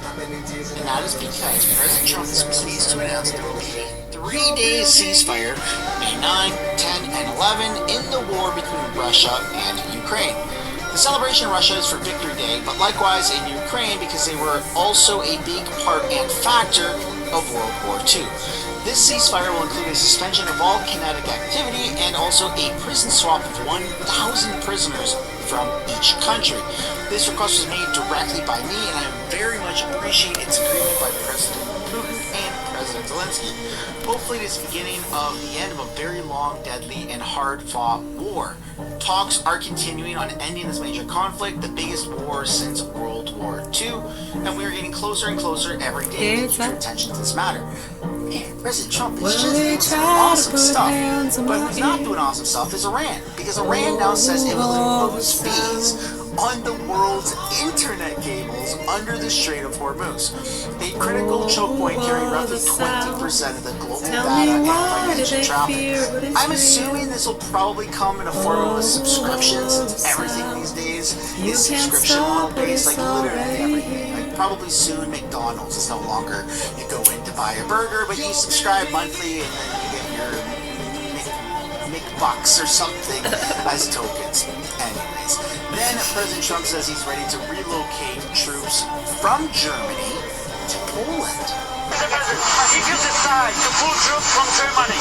And that is because President Trump is pleased to announce there will be a 3-day ceasefire, May 9, 10, and 11, in the war between Russia and Ukraine. The celebration in Russia is for Victory Day, but likewise in Ukraine because they were also a big part and factor of World War II. This ceasefire will include a suspension of all kinetic activity and also a prison swap of 1,000 prisoners from each country. This request was made directly by me, and I very much appreciate its agreement by President Putin and President Zelensky. Hopefully it is the beginning of the end of a very long, deadly, and hard-fought war. Talks are continuing on ending this major conflict, the biggest war since World War II, and we are getting closer and closer every day to keep attention to this matter. Man, President Trump is just doing some awesome stuff, but who's not doing awesome stuff is Iran, because Iran now says it will impose fees on the world's internet cables under the Strait of Hormuz, a critical choke point carrying roughly 20% of the global data and financial traffic. I'm assuming this will probably come in a form of a subscription, since everything these days is subscription model based, like literally everything. Like probably soon McDonald's is no longer you go in to buy a burger, but you subscribe monthly and then you get your McBucks or something as tokens. Anyways, then President Trump says he's ready to relocate troops from Germany to Poland. Mr. President, if you decide to pull troops from Germany,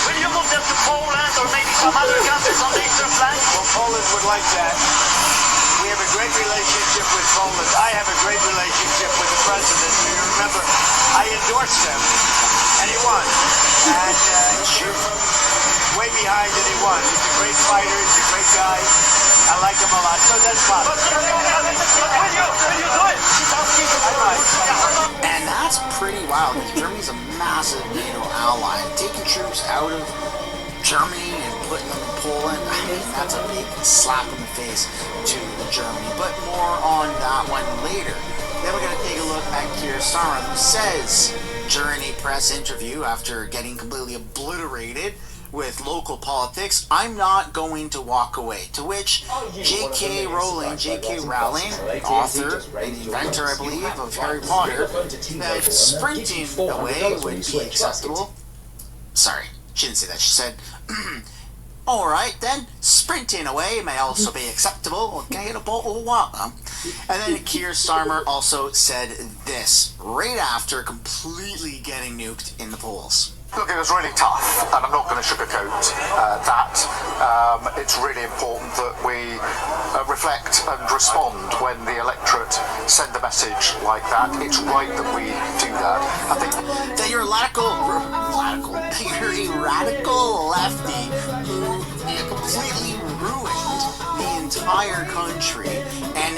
will you move them to Poland or maybe some other countries on the eastern flank? Well, Poland would like that. We have a great relationship with Poland. I have a great relationship with the president. You remember, I endorsed him, and he won. And you're way behind, and he won. He's a great fighter. He's a great guy. I like him a lot. So that's fine. And that's pretty wild, because Germany's a massive NATO ally. Taking troops out of Germany and putting them in Poland, I mean, that's a big slap in the face to Germany. But more on that one later. Then we're going to take a look at Keir Starmer, who says during a press interview after getting completely obliterated with local politics, I'm not going to walk away. To which J.K. Rowling, author and inventor, I believe, of Harry Potter, that sprinting away would be acceptable. Sorry, she didn't say that. She said, alright then, sprinting away may also be acceptable. Can I get a bottle of water? And then Keir Starmer also said this, right after completely getting nuked in the polls. Look, it was really tough, and I'm not going to sugarcoat that. It's really important that we reflect and respond when the electorate send a message like that. It's right that we do that. I think that you're a radical lefty who completely ruined the entire country and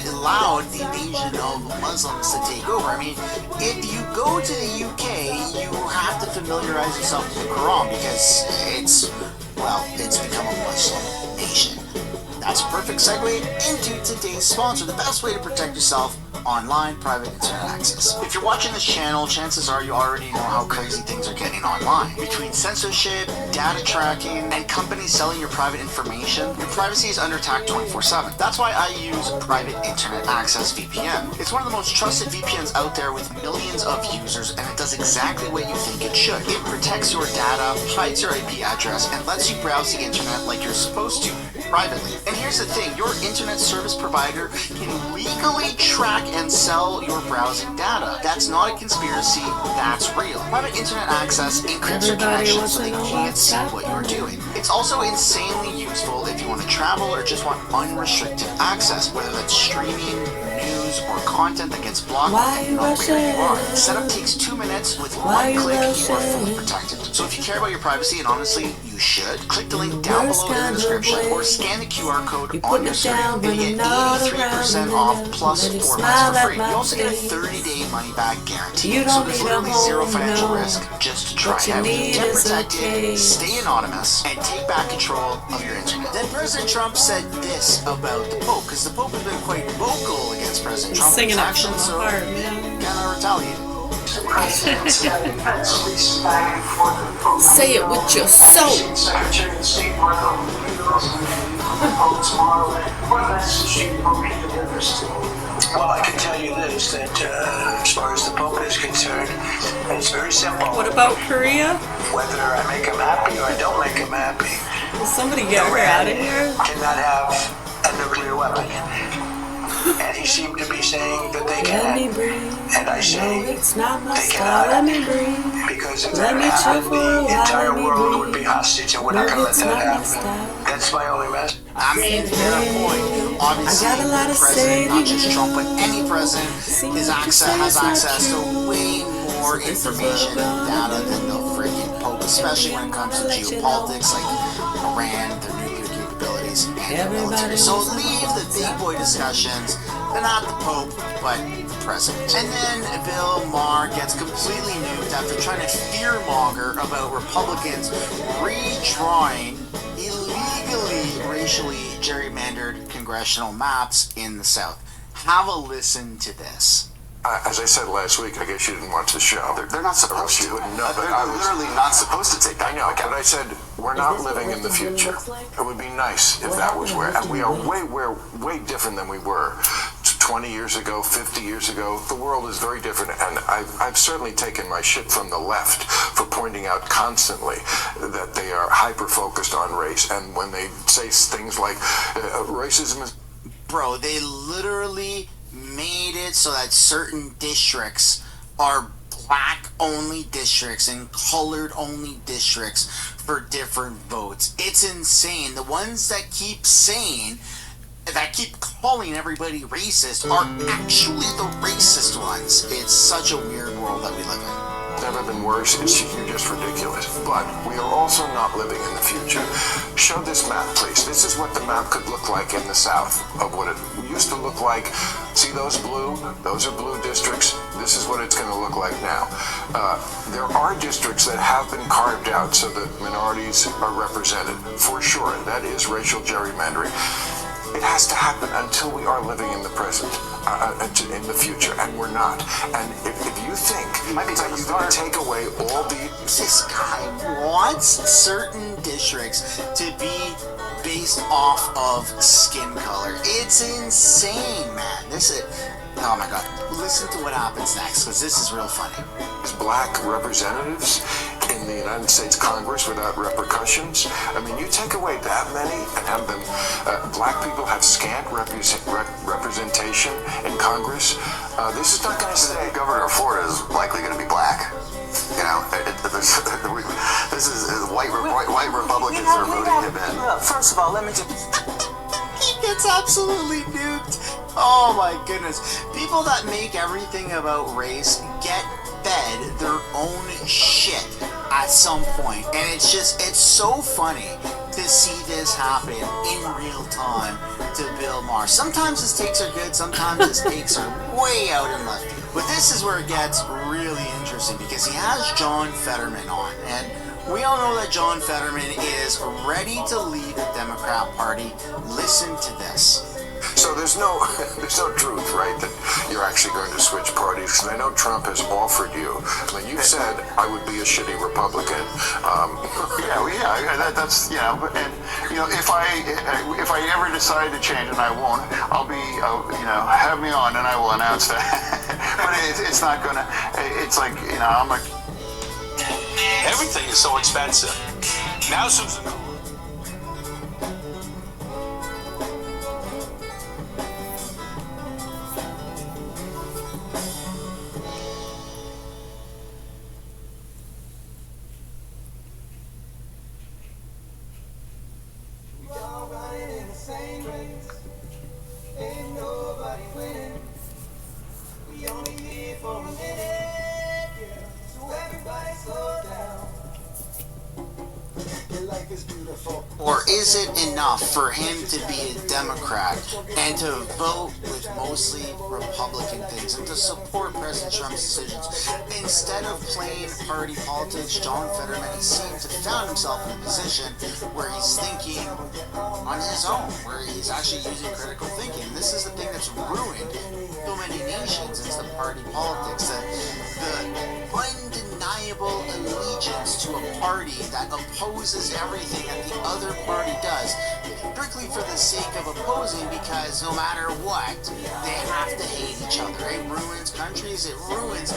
allowed the invasion of Muslims to take over. I mean, if you go to the UK, you have to familiarize yourself with the Quran, because it's become a Muslim nation. That's a perfect segue into today's sponsor, the best way to protect yourself online, private internet access. If you're watching this channel, chances are you already know how crazy things are getting online. Between censorship, data tracking, and companies selling your private information, your privacy is under attack 24/7. That's why I use Private Internet Access VPN. It's one of the most trusted VPNs out there with millions of users, and it does exactly what you think it should. It protects your data, hides your IP address, and lets you browse the internet like you're supposed to, privately. And here's the thing, your internet service provider can legally track and sell your browsing data. That's not a conspiracy, that's real. Private internet access encrypts your connection so they can't see what you're doing. It's also insanely useful if you want to travel or just want unrestricted access, whether that's streaming, news, or content that gets blocked depending on where you are. Setup takes 2 minutes. With one click, you are fully protected. So if you care about your privacy, and honestly, you should, click the link down below in the description or scan the QR code on your screen and get 83% off plus 4 months for free. You also get a 30-day money-back guarantee, so there's literally zero financial risk just to try out. Get protected, stay anonymous, and take back control of your internet. Then President Trump said this about the Pope, because the Pope has been quite vocal against President Trump in his actions, so kinda retaliate. Say it with your soul. Secretary of State Marco Rubio tomorrow. What message do you hope he delivers to? Well, I can tell tell you this, that as far as the Pope is concerned, it's very simple. What about Korea? Whether I make him happy or I don't make him happy, Will somebody get her out of here? cannot have a nuclear weapon. And he seemed to be saying that they Let me can. breathe. And I No, say it's not my they style. Let cannot. me breathe. Because if Let that me chill happened, for a the while, entire let me world would breathe. be hostage, and we're not No, going to let it's that not my happen. style. That's my only message. I mean, fair point. Obviously, I got a lot the of president, not say. just Trump, but any president, has access to way more This is information what and we're data gonna than the freaking Pope, especially when it comes to geopolitics, like Iran, their nuclear capabilities, and their military. So leave the big boy discussions. They're not the Pope, but the president. And then Bill Maher gets completely nuked after trying to fearmonger about Republicans redrawing illegally racially gerrymandered congressional maps in the South. Have a listen to this. As I said last week, I guess you didn't watch the show. They're not supposed to. You wouldn't know, but They're literally not supposed to take that I know, into account. but I said we're not living in the future. It would be nice if that was where, and we are way different than we were 20 years ago, 50 years ago. The world is very different, and I've certainly taken my shit from the left for pointing out constantly that they are hyper-focused on race, and when they say things like racism is... Bro, they literally made it so that certain districts are black only districts and colored only districts for different votes. It's insane. The ones that keep calling everybody racist are actually the racist ones. It's such a weird world that we live in. Never been worse. You're just ridiculous. But we are also not living in the future. Show this map, please. This is what the map could look like in the South of what it used to look like. See those blue? Those are blue districts. This is what it's going to look like now. There are districts that have been carved out so that minorities are represented. For sure, that is racial gerrymandering. It has to happen until we are living in the present, in the future, and we're not. And if you think that you're going to take away all the... This guy wants certain districts to be based off of skin color. It's insane, man. Oh my god. Listen to what happens next, because this is real funny. Black representatives in the United States Congress without repercussions. I mean, you take away that many and have them, black people have scant representation in Congress. This is not going to stay. Governor of Florida is likely going to be black. You know, this is white Republicans that are voting him in. First of all, let me just... He gets absolutely nuked. Oh my goodness. People that make everything about race get fed their own shit at some point. And it's so funny to see this happen in real time to Bill Maher. Sometimes his takes are good, sometimes his takes are way out in left. But this is where it gets really interesting because he has John Fetterman on. And we all know that John Fetterman is ready to lead the Democrat Party. Listen to this. So there's no truth, right, that you're actually going to switch parties. And I know Trump has offered you. I mean, you said I would be a shitty Republican. That's and if I ever decide to change, and I won't, I'll be have me on and I will announce that. But it's not gonna. It's like I'm a. Everything is so expensive. Now Susan. Or is it enough for him to be a Democrat and to vote with mostly Republican things and to support President Trump's decisions? Instead of playing party politics, John Fetterman seems to have found himself in a position where he's thinking on his own, where he's actually using critical thinking. This is the thing that's ruined so many nations is the party politics, the undeniable allegiance to a party that opposes everything that the other party does, strictly for the sake of opposing, because no matter what, they have to hate each other. It ruins countries. It ruins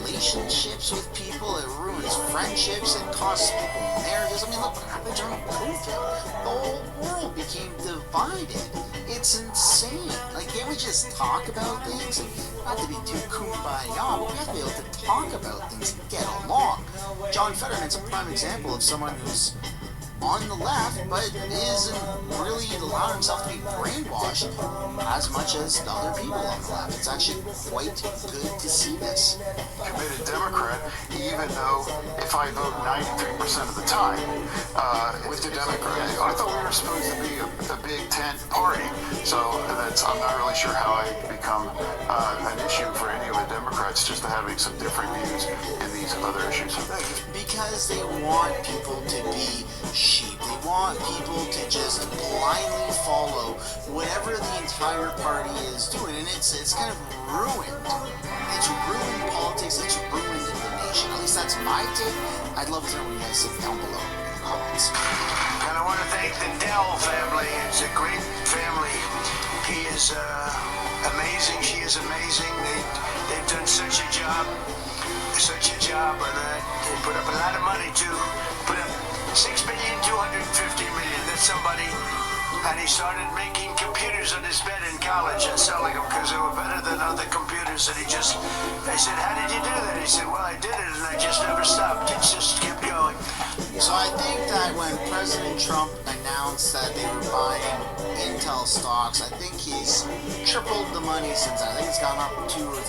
relationships with people. It ruins friendships. It costs people marriages. I mean, look what happened during COVID. The whole world became divided. It's insane. Like, can't we just talk about things? Not to be too kumbaya, but we have to be able to talk about things and get along. John Fetterman's a prime example of someone who's on the left, but isn't really allowing himself to be brainwashed as much as the other people on the left. It's actually quite good to see this. Committed Democrat, even though if I vote 93% of the time with the Democrat, I thought we were supposed to be a big tent party. So I'm not really sure how I become an issue for any of the Democrats, just having some different views in these other issues. Because they want people to be sheep. They want people to just blindly follow whatever the entire party is doing, and it's kind of ruined. It's ruined politics. It's ruined the nation. At least that's my take. I'd love to know what you guys think down below in the comments. And I want to thank the Dell family. It's a great family. He is amazing. She is amazing. They've done such a job, and they put up a lot of money too. Put up $6,250,000,000. That's somebody. And he started making computers on his bed in college and selling them because they were better than other computers. And they said, how did you do that? He said, well, I did it and I just never stopped. It just kept going. So I think that when President Trump announced that they were buying Intel stocks, I think he's tripled the money since then. I think it's gone up 200 or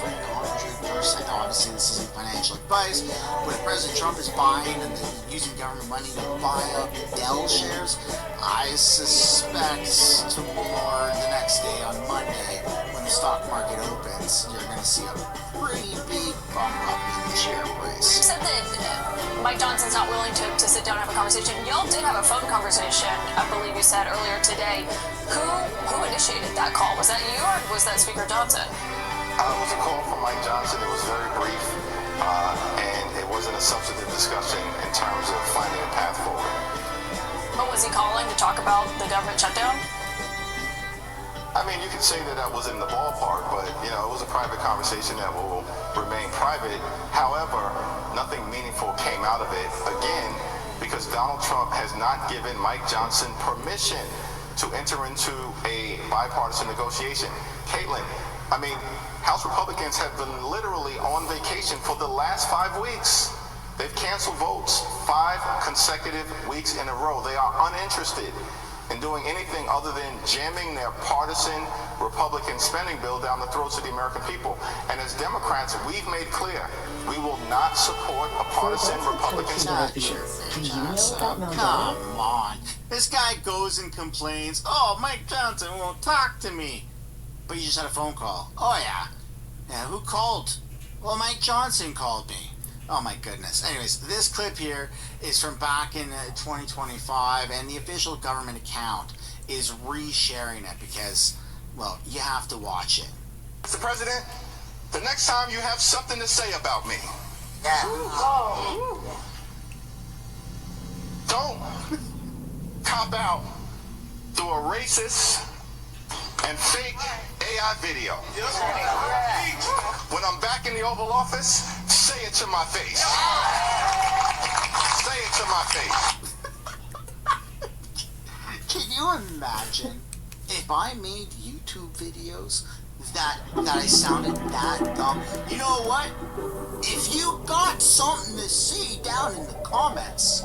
300%. Obviously, this isn't financial advice, but if President Trump is buying and using government money to buy up Dell shares, I suspect tomorrow, the next day on Monday, when the stock market opens, you're going to see a pretty big bump up in the share price. You said that Mike Johnson's not willing to sit down and have a conversation. Y'all did have a phone conversation, I believe you said earlier today. Who initiated that call? Was that you or was that Speaker Johnson? It was a call from Mike Johnson. It was very brief, and it wasn't a substantive discussion in terms of finding a path forward. But was he calling to talk about the government shutdown? I mean, you could say that I was in the ballpark, but, it was a private conversation that will remain private. However, nothing meaningful came out of it, again, because Donald Trump has not given Mike Johnson permission to enter into a bipartisan negotiation. Caitlin, I mean, House Republicans have been literally on vacation for the last 5 weeks. They've canceled votes 5 consecutive weeks in a row. They are uninterested in doing anything other than jamming their partisan Republican spending bill down the throats of the American people. And as Democrats, we've made clear we will not support a partisan Republican spending bill. Come on. This guy goes and complains, oh, Mike Johnson won't talk to me. But you just had a phone call. Oh, yeah. Yeah, who called? Well, Mike Johnson called me. Oh my goodness. Anyways, this clip here is from back in 2025, and the official government account is resharing it because, well, you have to watch it. Mr. President, the next time you have something to say about me, don't cop out through a racist and fake AI video. When I'm back in the Oval Office, say it to my face. Say it to my face. Can you imagine if I made YouTube videos that I sounded that dumb? You know what? If you got something to say down in the comments,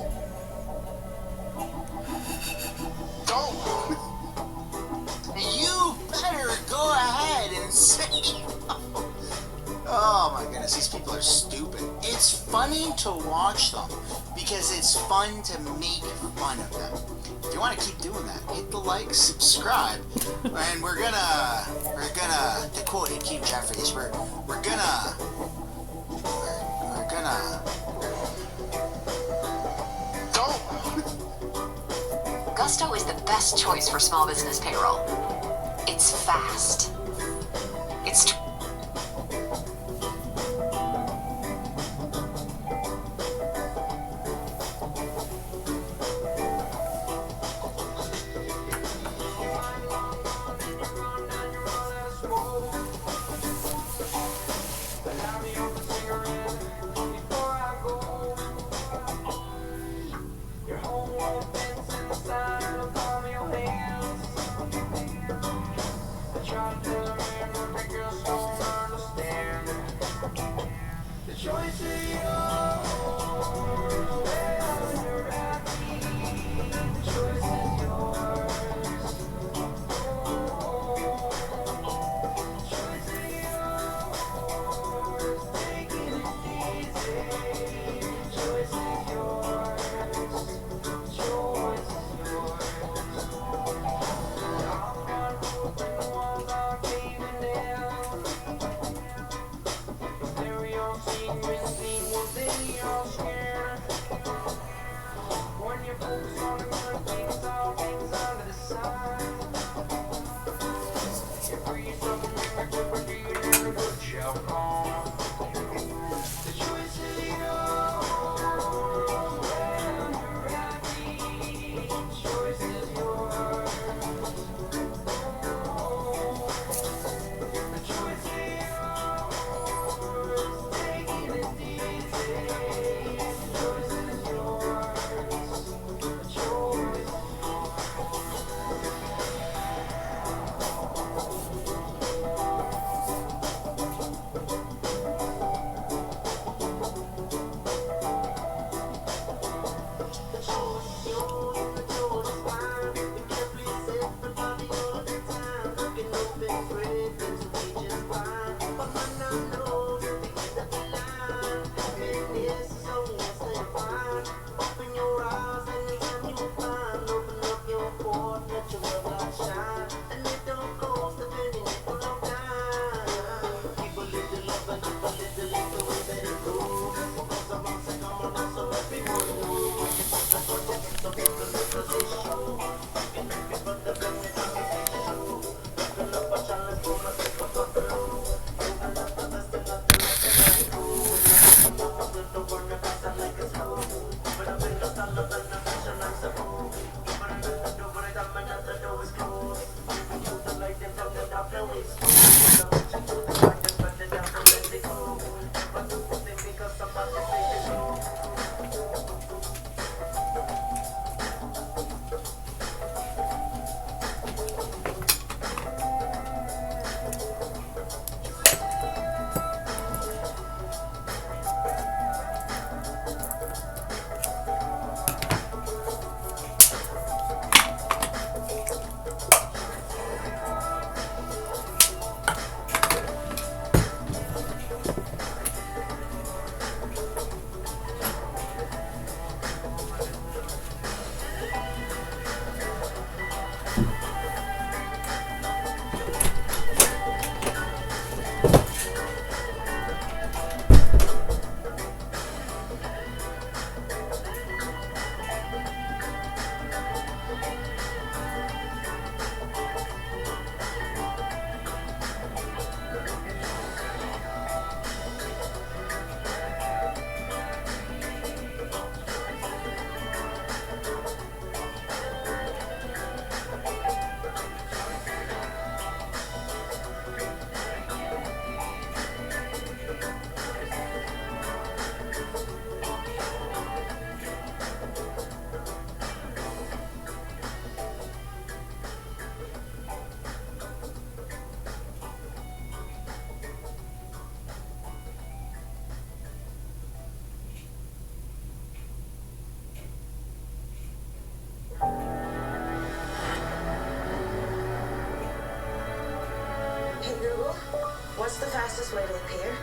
you better go ahead and say oh my goodness, these people are stupid. It's funny to watch them because it's fun to make fun of them. If you want to keep doing that, hit the like, subscribe, and we're gonna, to quote Hakeem Jeffries, we're gonna Gusto is the best choice for small business payroll. It's fast. It's What's the fastest way to appear?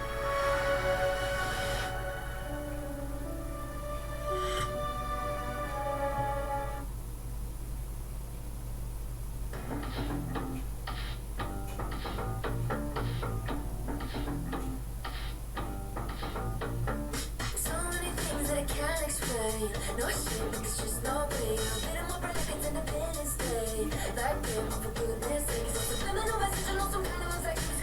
So many things that I can't explain. No shame, but it's just no pain. A bit of more private Independence Day. Like them, for goodness sake. It's a subliminal message, I know some kind of infection.